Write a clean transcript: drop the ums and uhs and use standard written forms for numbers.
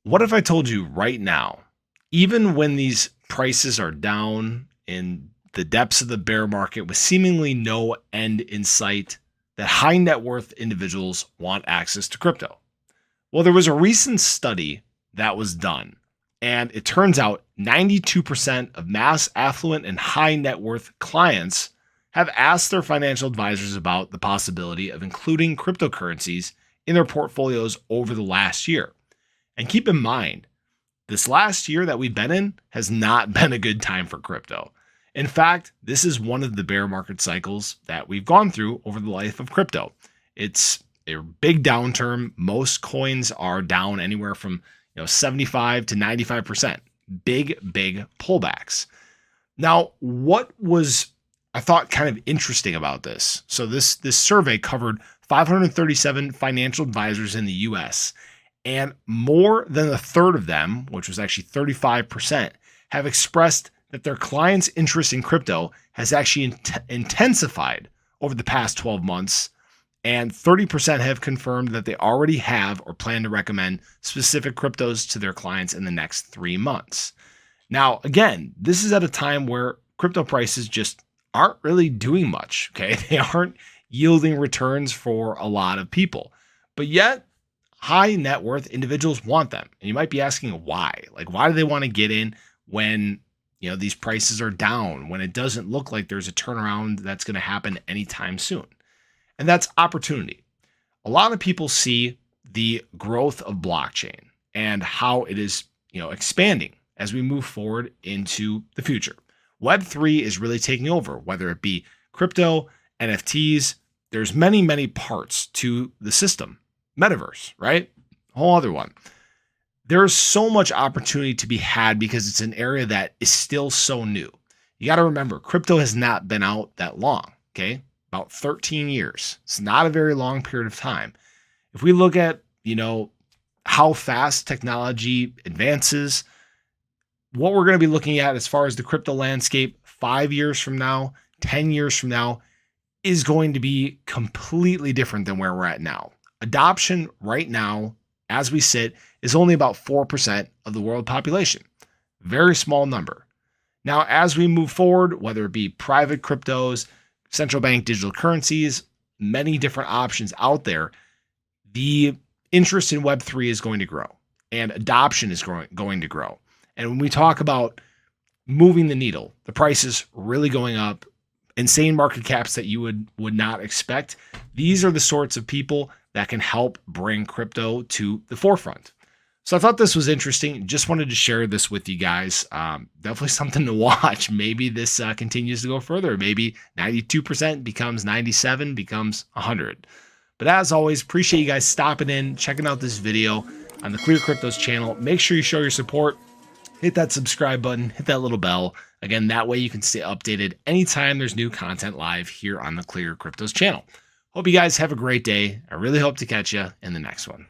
What if I told you right now, even when these prices are down in the depths of the bear market with seemingly no end in sight, that high net worth individuals want access to crypto? Well, there was a recent study that was done, and it turns out 92% of mass affluent and high net worth clients have asked their financial advisors about the possibility of including cryptocurrencies in their portfolios over the last year. And keep in mind, this last year that we've been in has not been a good time for crypto. In fact, this is one of the bear market cycles that we've gone through over the life of crypto. It's a big downturn. Most coins are down anywhere from 75 to 95%. Big pullbacks. Now, what was I thought kind of interesting about this? So this survey covered 537 financial advisors in the US, and more than a third of them, which was actually 35%, have expressed that their clients' interest in crypto has actually intensified over the past 12 months. And 30% have confirmed that they already have or plan to recommend specific cryptos to their clients in the next 3 months. Now, again, this is at a time where crypto prices just aren't really doing much, okay? They aren't yielding returns for a lot of people. But yet, high net worth individuals want them. And you might be asking why? Like, why do they want to get in when, these prices are down, when it doesn't look like there's a turnaround that's going to happen anytime soon? And that's opportunity. A lot of people see the growth of blockchain and how it is, expanding as we move forward into the future. Web3 is really taking over, whether it be crypto, NFTs. There's many parts to the system. Metaverse, right? A whole other one. There's so much opportunity to be had because it's an area that is still so new. You got to remember, crypto has not been out that long, okay? About 13 years. It's not a very long period of time. If we look at, how fast technology advances, what we're going to be looking at as far as the crypto landscape 5 years from now, 10 years from now, is going to be completely different than where we're at now. Adoption right now, as we sit, is only about 4% of the world population. Very small number. Now, as we move forward, whether it be private cryptos, central bank digital currencies, many different options out there, the interest in Web3 is going to grow and adoption is going to grow. And when we talk about moving the needle, the price is really going up, insane market caps that you would not expect. These are the sorts of people that can help bring crypto to the forefront. So I thought this was interesting. Just wanted to share this with you guys. Definitely something to watch. Maybe this continues to go further. Maybe 92% becomes 97, becomes 100. But as always, appreciate you guys stopping in, checking out this video on the ClearCryptos channel. Make sure you show your support. Hit that subscribe button, hit that little bell. Again, that way you can stay updated anytime there's new content live here on the ClearCryptos channel. Hope you guys have a great day. I really hope to catch you in the next one.